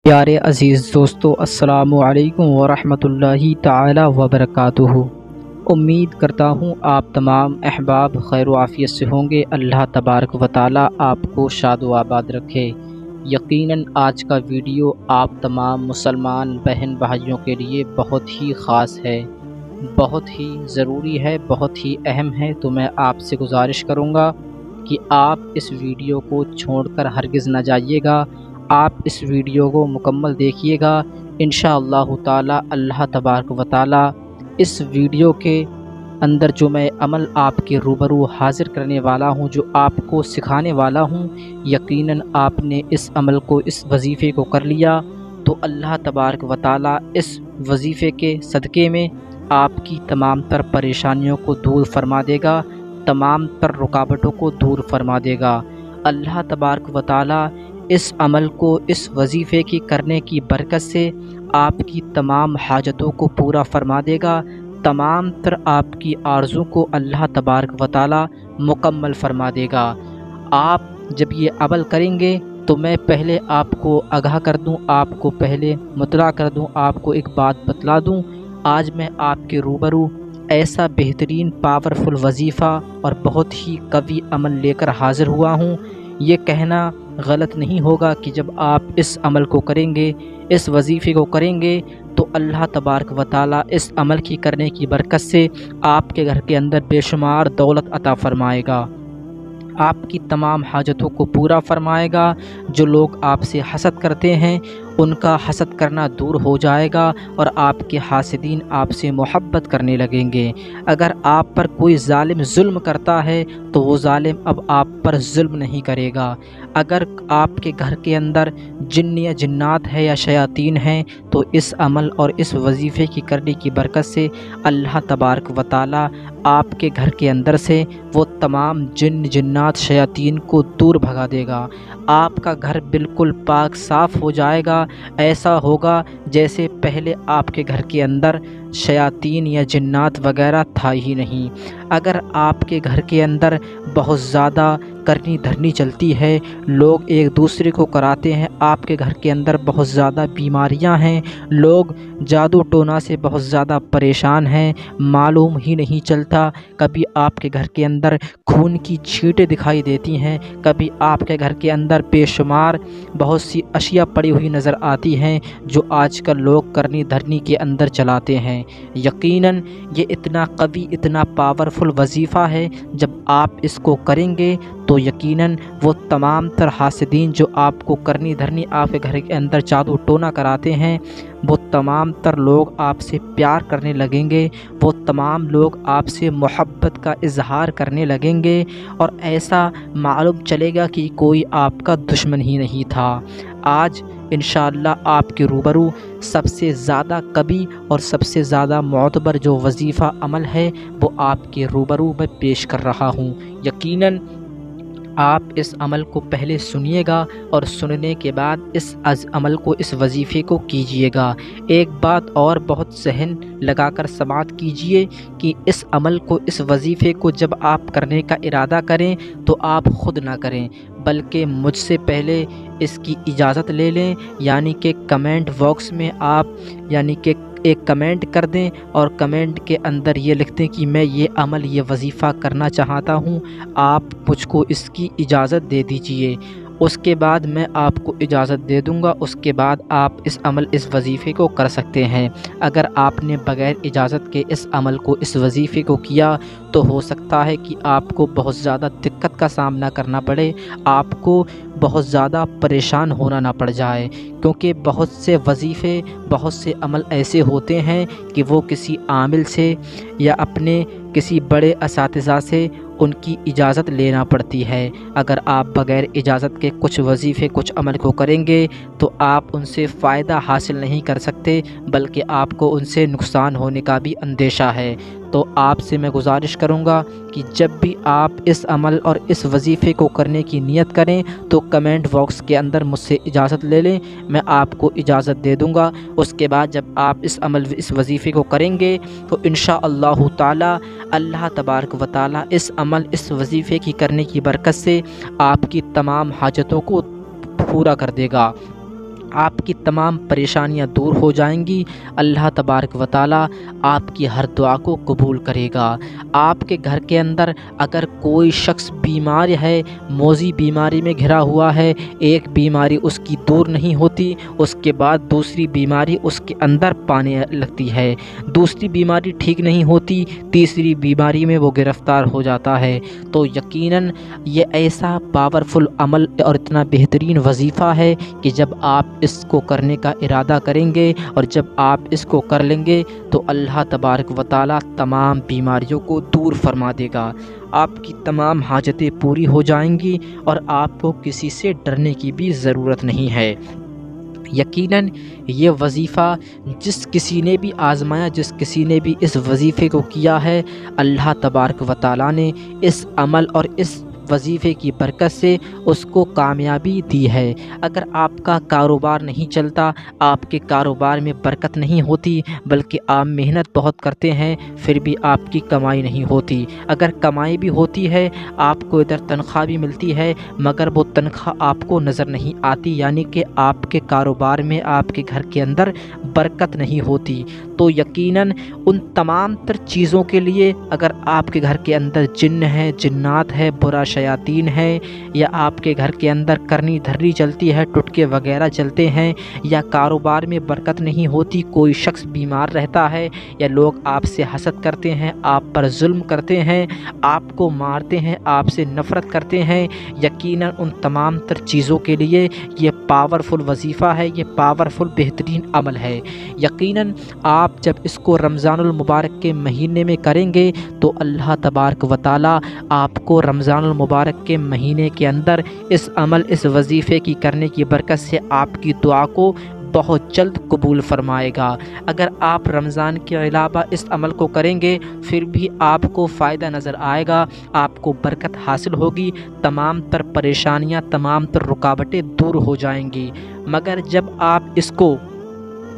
پیارے عزیز دوستو، السلام علیکم ورحمۃ اللہ تعالی وبرکاتہ۔ امید کرتا ہوں آپ تمام احباب خیر و عافیت سے ہوں گے۔ اللہ تبارک و تعالی آپ کو شاد و آباد رکھے۔ یقیناً آج کا ویڈیو آپ تمام مسلمان بہن بھائیوں کے لیے بہت ہی خاص ہے، بہت ہی ضروری ہے، بہت ہی اہم ہے۔ تو میں آپ سے گزارش کروں گا کہ آپ اس ویڈیو کو چھوڑ کر ہرگز نہ جائیے گا۔ آپ اس ویڈیو کو مکمل دیکھیے گا۔ انشاءاللہ تعالی اللہ تبارک و تعالی اس ویڈیو کے اندر جو میں عمل آپ کے روبرو حاضر کرنے والا ہوں، جو آپ کو سکھانے والا ہوں، یقیناً آپ نے اس عمل کو، اس وظیفے کو کر لیا تو اللہ تبارک و تعالی اس وظیفے کے صدقے میں آپ کی تمام تر پریشانیوں کو دور فرما دے گا، تمام تر رکاوٹوں کو دور فرما دے گا۔ اللہ تبارک و تعالی اس عمل کو، اس وظیفے کی کرنے کی برکت سے آپ کی تمام حاجتوں کو پورا فرما دے گا، تمام تر آپ کی آرزو کو اللہ تبارک و تعالی مکمل فرما دے گا۔ آپ جب یہ عمل کریں گے تو میں پہلے آپ کو آگاہ کر دوں، آپ کو پہلے مطلع کر دوں، آپ کو ایک بات بتلا دوں۔ آج میں آپ کے روبرو ایسا بہترین پاورفل وظیفہ اور بہت ہی قوی عمل لے کر حاضر ہوا ہوں۔ یہ کہنا غلط نہیں ہوگا کہ جب آپ اس عمل کو کریں گے، اس وظیفے کو کریں گے تو اللہ تبارک و تعالی اس عمل کی کرنے کی برکت سے آپ کے گھر کے اندر بے شمار دولت عطا فرمائے گا، آپ کی تمام حاجتوں کو پورا فرمائے گا۔ جو لوگ آپ سے حسد کرتے ہیں ان کا حسد کرنا دور ہو جائے گا اور آپ کے حاسدین آپ سے محبت کرنے لگیں گے۔ اگر آپ پر کوئی ظالم ظلم کرتا ہے تو وہ ظالم اب آپ پر ظلم نہیں کرے گا۔ اگر آپ کے گھر کے اندر جن یا جنات ہے یا شیاطین ہیں تو اس عمل اور اس وظیفے کی کرنے کی برکت سے اللہ تبارک و تعالی آپ کے گھر کے اندر سے وہ تمام جن جنات شیاطین کو دور بھگا دے گا۔ آپ کا گھر بالکل پاک صاف ہو جائے گا، ایسا ہوگا جیسے پہلے آپ کے گھر کے اندر شیاطین یا جنات وغیرہ تھا ہی نہیں۔ اگر آپ کے گھر کے اندر بہت زیادہ کرنی دھرنی چلتی ہے، لوگ ایک دوسرے کو کراتے ہیں، آپ کے گھر کے اندر بہت زیادہ بیماریاں ہیں، لوگ جادو ٹونا سے بہت زیادہ پریشان ہیں، معلوم ہی نہیں چلتا، کبھی آپ کے گھر کے اندر خون کی چھینٹیں دکھائی دیتی ہیں، کبھی آپ کے گھر کے اندر بے شمار بہت سی اشیاء پڑی ہوئی نظر آتی ہیں جو آج کل لوگ کرنی دھرنی کے اندر چلاتے ہیں۔ یقیناً یہ اتنا قوی، اتنا پاورفل وظیفہ ہے، جب آپ اس کو کریں گے تو یقیناً وہ تمام تر حاسدین جو آپ کو کرنی دھرنی آپ کے گھر کے اندر جادو ٹونا کراتے ہیں، وہ تمام تر لوگ آپ سے پیار کرنے لگیں گے، وہ تمام لوگ آپ سے محبت کا اظہار کرنے لگیں گے اور ایسا معلوم چلے گا کہ کوئی آپ کا دشمن ہی نہیں تھا۔ آج انشاءاللہ آپ کے روبرو سب سے زیادہ قوی اور سب سے زیادہ معتبر جو وظیفہ عمل ہے وہ آپ کے روبرو میں پیش کر رہا ہوں۔ یقیناً آپ اس عمل کو پہلے سنیے گا اور سننے کے بعد اس عمل کو، اس وظیفے کو کیجیے گا۔ ایک بات اور بہت ذہن لگا کر سماعت کیجیے کہ اس عمل کو، اس وظیفے کو جب آپ کرنے کا ارادہ کریں تو آپ خود نہ کریں بلکہ مجھ سے پہلے اس کی اجازت لے لیں، یعنی کہ کمنٹ باکس میں آپ ایک کمنٹ کر دیں اور کمنٹ کے اندر یہ لکھ دیں کہ میں یہ عمل، یہ وظیفہ کرنا چاہتا ہوں، آپ مجھ کو اس کی اجازت دے دیجئے۔ اس کے بعد میں آپ کو اجازت دے دوں گا، اس کے بعد آپ اس عمل، اس وظیفے کو کر سکتے ہیں۔ اگر آپ نے بغیر اجازت کے اس عمل کو، اس وظیفے کو کیا تو ہو سکتا ہے کہ آپ کو بہت زیادہ دقت کا سامنا کرنا پڑے، آپ کو بہت زیادہ پریشان ہونا نہ پڑ جائے، کیونکہ بہت سے وظیفے، بہت سے عمل ایسے ہوتے ہیں کہ وہ کسی عامل سے یا اپنے کسی بڑے اساتذہ سے ان کی اجازت لینا پڑتی ہے۔ اگر آپ بغیر اجازت کے کچھ وظیفے، کچھ عمل کو کریں گے تو آپ ان سے فائدہ حاصل نہیں کر سکتے بلکہ آپ کو ان سے نقصان ہونے کا بھی اندیشہ ہے۔ تو آپ سے میں گزارش کروں گا کہ جب بھی آپ اس عمل اور اس وظیفے کو کرنے کی نیت کریں تو کمنٹ باکس کے اندر مجھ سے اجازت لے لیں، میں آپ کو اجازت دے دوں گا۔ اس کے بعد جب آپ اس عمل، اس وظیفے کو کریں گے تو انشاءاللہ تعالی اللہ تبارک و تعالی اس عمل، اس وظیفے کی کرنے کی برکت سے آپ کی تمام حاجتوں کو پورا کر دے گا۔ آپ کی تمام پریشانیاں دور ہو جائیں گی۔ اللہ تبارک و تعالیٰ آپ کی ہر دعا کو قبول کرے گا۔ آپ کے گھر کے اندر اگر کوئی شخص بیمار ہے، موذی بیماری میں گھرا ہوا ہے، ایک بیماری اس کی دور نہیں ہوتی، اس کے بعد دوسری بیماری اس کے اندر پانے لگتی ہے، دوسری بیماری ٹھیک نہیں ہوتی، تیسری بیماری میں وہ گرفتار ہو جاتا ہے، تو یقیناً یہ ایسا پاورفل عمل اور اتنا بہترین وظیفہ ہے کہ جب آپ اس کو کرنے کا ارادہ کریں گے اور جب آپ اس کو کر لیں گے تو اللہ تبارک و تعالیٰ تمام بیماریوں کو دور فرما دے گا، آپ کی تمام حاجتیں پوری ہو جائیں گی اور آپ کو کسی سے ڈرنے کی بھی ضرورت نہیں ہے۔ یقیناً یہ وظیفہ جس کسی نے بھی آزمایا، جس کسی نے بھی اس وظیفے کو کیا ہے، اللہ تبارک و تعالیٰ نے اس عمل اور اس وظیفے کی برکت سے اس کو کامیابی دی ہے۔ اگر آپ کا کاروبار نہیں چلتا، آپ کے کاروبار میں برکت نہیں ہوتی، بلکہ آپ محنت بہت کرتے ہیں پھر بھی آپ کی کمائی نہیں ہوتی، اگر کمائی بھی ہوتی ہے، آپ کو ادھر تنخواہ بھی ملتی ہے مگر وہ تنخواہ آپ کو نظر نہیں آتی، یعنی کہ آپ کے کاروبار میں، آپ کے گھر کے اندر برکت نہیں ہوتی، تو یقیناً ان تمام تر چیزوں کے لیے اگر آپ کے گھر کے اندر جن ہے، جنات ہے، برا شیاطین ہے، یا آپ کے گھر کے اندر کرنی دھرنی چلتی ہے، ٹٹکے وغیرہ چلتے ہیں، یا کاروبار میں برکت نہیں ہوتی، کوئی شخص بیمار رہتا ہے، یا لوگ آپ سے حسد کرتے ہیں، آپ پر ظلم کرتے ہیں، آپ کو مارتے ہیں، آپ سے نفرت کرتے ہیں، یقیناً ان تمام تر چیزوں کے لیے یہ پاورفل وظیفہ ہے، یہ پاورفل بہترین عمل ہے۔ یقیناً آپ جب اس کو رمضان المبارک کے مہینے میں کریں گے تو اللہ تبارک و تعالیٰ آپ کو رمضان المبارک کے مہینے کے اندر اس عمل، اس وظیفے کی کرنے کی برکت سے آپ کی دعا کو بہت جلد قبول فرمائے گا۔ اگر آپ رمضان کے علاوہ اس عمل کو کریں گے پھر بھی آپ کو فائدہ نظر آئے گا، آپ کو برکت حاصل ہوگی، تمام تر پریشانیاں، تمام تر رکاوٹیں دور ہو جائیں گی، مگر جب آپ اس کو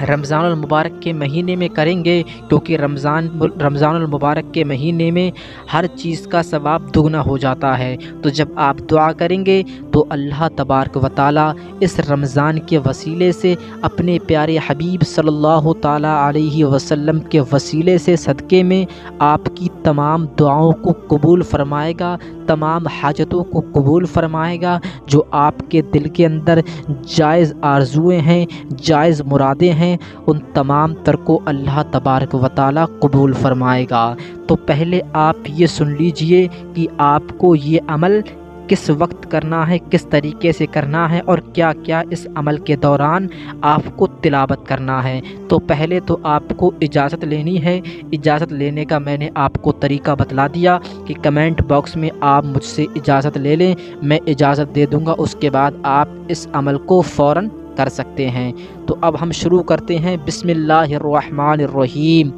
رمضان المبارک کے مہینے میں کریں گے، کیونکہ رمضان المبارک کے مہینے میں ہر چیز کا ثواب دگنا ہو جاتا ہے، تو جب آپ دعا کریں گے تو اللہ تبارک و تعالیٰ اس رمضان کے وسیلے سے، اپنے پیارے حبیب صلی اللہ تعالیٰ علیہ وسلم کے وسیلے سے، صدقے میں آپ کی تمام دعاؤں کو قبول فرمائے گا، تمام حاجتوں کو قبول فرمائے گا، جو آپ کے دل کے اندر جائز آرزوئیں ہیں، جائز مرادیں ہیں، ان تمام تر کو اللہ تبارک و تعالیٰ قبول فرمائے گا۔ تو پہلے آپ یہ سن لیجئے کہ آپ کو یہ عمل کس وقت کرنا ہے، کس طریقے سے کرنا ہے، اور کیا کیا اس عمل کے دوران آپ کو تلاوت کرنا ہے۔ تو پہلے تو آپ کو اجازت لینی ہے، اجازت لینے کا میں نے آپ کو طریقہ بتلا دیا کہ کمنٹ باکس میں آپ مجھ سے اجازت لے لیں، میں اجازت دے دوں گا، اس کے بعد آپ اس عمل کو فوراً کر سکتے ہیں۔ تو اب ہم شروع کرتے ہیں۔ بسم اللہ الرحمن الرحیم۔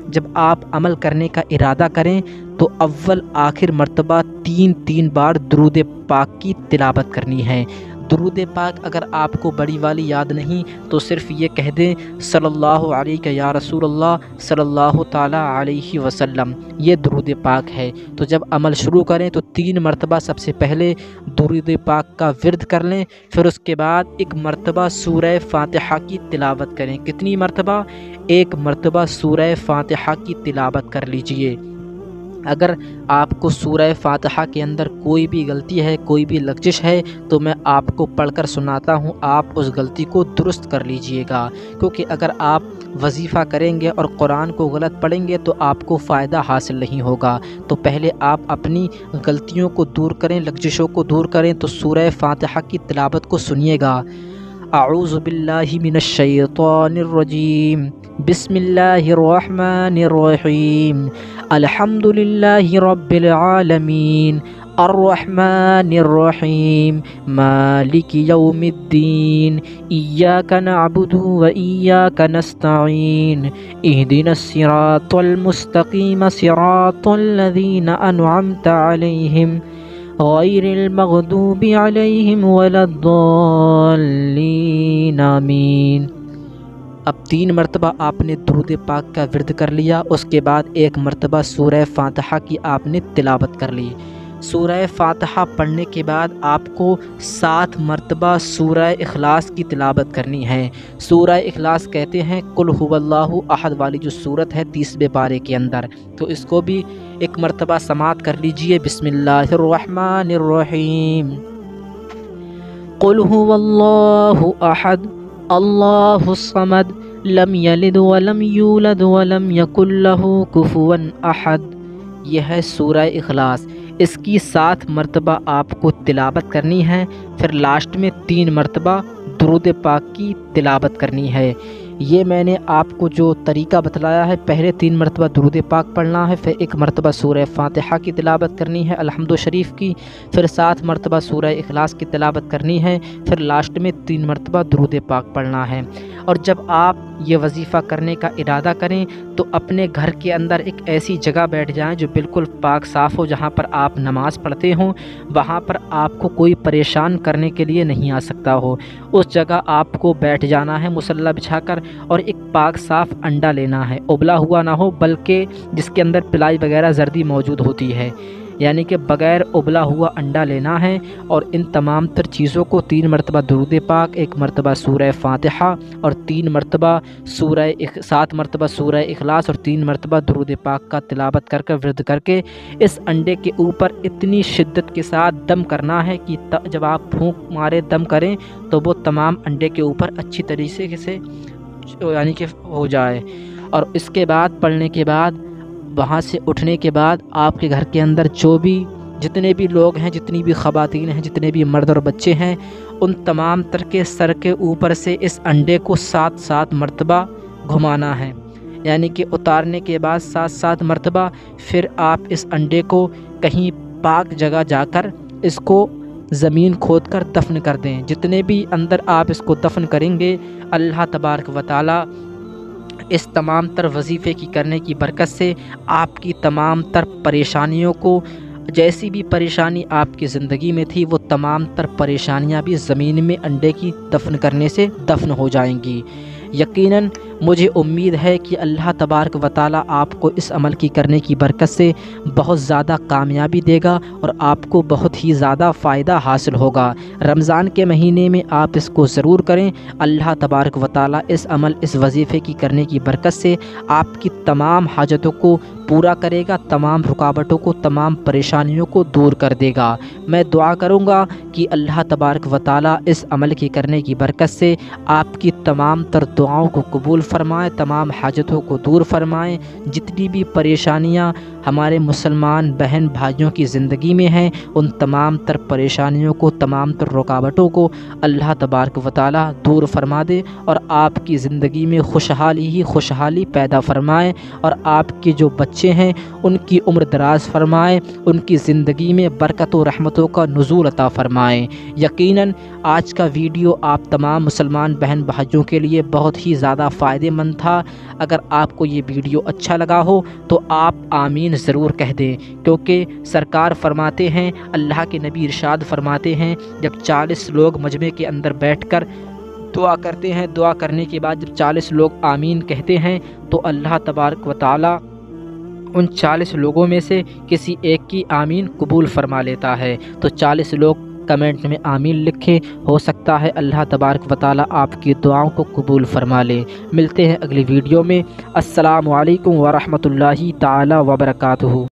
جب آپ عمل کرنے کا ارادہ کریں تو اول آخر مرتبہ 3 بار درود پاک کی تلاوت کرنی ہے۔ درود پاک اگر آپ کو بڑی والی یاد نہیں تو صرف یہ کہہ دیں صلی اللہ علیہ یا رسول اللہ صلی اللہ تعالیٰ علیہ وسلم، یہ درود پاک ہے۔ تو جب عمل شروع کریں تو 3 مرتبہ سب سے پہلے درود پاک کا ورد کر لیں، پھر اس کے بعد 1 مرتبہ سورہ فاتحہ کی تلاوت کریں۔ کتنی مرتبہ؟ 1 مرتبہ سورہ فاتحہ کی تلاوت کر لیجئے۔ اگر آپ کو سورہ فاتحہ کے اندر کوئی بھی غلطی ہے، کوئی بھی لغزش ہے تو میں آپ کو پڑھ کر سناتا ہوں، آپ اس غلطی کو درست کر لیجئے گا، کیونکہ اگر آپ وظیفہ کریں گے اور قرآن کو غلط پڑھیں گے تو آپ کو فائدہ حاصل نہیں ہوگا۔ تو پہلے آپ اپنی غلطیوں کو دور کریں، لغزشوں کو دور کریں، تو سورہ فاتحہ کی تلاوت کو سنیے گا۔ اعوذ باللہ من الشیطان الرجیم، بسم اللہ الرحمن الرحیم، الحمد للہ رب العالمین، الرحمن الرحیم، مالک یوم الدین، ایاک نعبد و ایاک نستعین، اہدنا الصراط المستقیم، صراط الذین انعمت علیہم غیر المغضوب علیہم ولا الضالین، آمین۔ اب 3 مرتبہ آپ نے درود پاک کا ورد کر لیا، اس کے بعد 1 مرتبہ سورہ فاتحہ کی آپ نے تلاوت کر لی۔ سورہ فاتحہ پڑھنے کے بعد آپ کو 7 مرتبہ سورہ اخلاص کی تلاوت کرنی ہے۔ سورہ اخلاص کہتے ہیں قل هو اللہ احد والی جو سورت ہے 30ویں پارے کے اندر، تو اس کو بھی ایک مرتبہ سماعت کر لیجئے۔ بسم اللہ الرحمن الرحیم۔ قل هو اللہ احد اللہ الصمد لم یلد ولم یولد ولم یکن لہ کفوا احد۔ یہ ہے سورہ اخلاص۔ اس کی 7 مرتبہ آپ کو تلاوت کرنی ہے، پھر لاسٹ میں 3 مرتبہ درود پاک کی تلاوت کرنی ہے۔ یہ میں نے آپ کو جو طریقہ بتلایا ہے، پہلے 3 مرتبہ درود پاک پڑھنا ہے، پھر 1 مرتبہ سورہ فاتحہ کی تلاوت کرنی ہے الحمد شریف کی، پھر 7 مرتبہ سورہ اخلاص کی تلاوت کرنی ہے، پھر لاسٹ میں 3 مرتبہ درود پاک پڑھنا ہے۔ اور جب آپ یہ وظیفہ کرنے کا ارادہ کریں تو اپنے گھر کے اندر ایک ایسی جگہ بیٹھ جائیں جو بالکل پاک صاف ہو، جہاں پر آپ نماز پڑھتے ہوں، وہاں پر آپ کو کوئی پریشان کرنے کے لیے نہیں آ سکتا ہو۔ اس جگہ آپ کو بیٹھ جانا ہے مصلی بچھا کر، اور ایک پاک صاف انڈا لینا ہے، ابلا ہوا نہ ہو بلکہ جس کے اندر پلائی وغیرہ زردی موجود ہوتی ہے، یعنی کہ بغیر ابلا ہوا انڈا لینا ہے۔ اور ان تمام تر چیزوں کو 3 مرتبہ درود پاک، 1 مرتبہ سورہ فاتحہ اور 3 مرتبہ 7 مرتبہ سورہ اخلاص اور 3 مرتبہ درود پاک کا تلاوت کر ورد کر کے اس انڈے کے اوپر اتنی شدت کے ساتھ دم کرنا ہے کہ جب آپ پھونک مارے دم کریں تو وہ تمام انڈے کے اوپر اچھی طریقے سے یعنی کہ ہو جائے۔ اور اس کے بعد پڑھنے کے بعد وہاں سے اٹھنے کے بعد آپ کے گھر کے اندر جتنے بھی لوگ ہیں، جتنی بھی خواتین ہیں، جتنے بھی مرد اور بچے ہیں، ان تمام تر کے سر کے اوپر سے اس انڈے کو 7 مرتبہ گھمانا ہے، یعنی کہ اتارنے کے بعد 7 مرتبہ۔ پھر آپ اس انڈے کو کہیں پاک جگہ جا کر اس کو زمین کھود کر دفن کر دیں۔ جتنے بھی اندر آپ اس کو دفن کریں گے، اللہ تبارک و تعالی اس تمام تر وظیفے کی کرنے کی برکت سے آپ کی تمام تر پریشانیوں کو، جیسی بھی پریشانی آپ کی زندگی میں تھی، وہ تمام تر پریشانیاں بھی زمین میں انڈے کی دفن کرنے سے دفن ہو جائیں گی۔ یقیناً مجھے امید ہے کہ اللہ تبارک و تعالی آپ کو اس عمل کی کرنے کی برکت سے بہت زیادہ کامیابی دے گا اور آپ کو بہت ہی زیادہ فائدہ حاصل ہوگا۔ رمضان کے مہینے میں آپ اس کو ضرور کریں۔ اللہ تبارک و تعالی اس وظیفے کی کرنے کی برکت سے آپ کی تمام حاجتوں کو پورا کرے گا، تمام رکاوٹوں کو، تمام پریشانیوں کو دور کر دے گا۔ میں دعا کروں گا کہ اللہ تبارک و تعالی اس عمل کی کرنے کی برکت سے آپ کی تمام تر دعاؤں کو قبول فرمائے، تمام حاجتوں کو دور فرمائے۔ جتنی بھی پریشانیاں ہمارے مسلمان بہن بھائیوں کی زندگی میں ہیں، ان تمام تر پریشانیوں کو، تمام تر رکاوٹوں کو اللہ تبارک و تعالی دور فرما دے اور آپ کی زندگی میں خوشحالی ہی خوشحالی پیدا فرمائے، اور آپ کے جو بچے ہیں ان کی عمر دراز فرمائے، ان کی زندگی میں برکت و رحمتوں کا نزول عطا فرمائے۔ یقیناً آج کا ویڈیو آپ تمام مسلمان بہن بھائیوں کے لیے بہت ہی زیادہ فائدہ مند تھا۔ اگر آپ کو یہ ویڈیو اچھا لگا ہو تو آپ آمین ضرور کہہ دیں، کیونکہ سرکار فرماتے ہیں، اللہ کے نبی ارشاد فرماتے ہیں، جب 40 لوگ مجمع کے اندر بیٹھ کر دعا کرتے ہیں، دعا کرنے کے بعد جب 40 لوگ آمین کہتے ہیں تو اللہ تبارک و تعالی ان 40 لوگوں میں سے کسی ایک کی آمین قبول فرما لیتا ہے۔ تو 40 لوگ کمنٹ میں آمین لکھیں، ہو سکتا ہے اللہ تبارک و تعالی آپ کی دعاؤں کو قبول فرما لے۔ ملتے ہیں اگلی ویڈیو میں۔ السلام علیکم ورحمۃ اللہ تعالی وبرکاتہ۔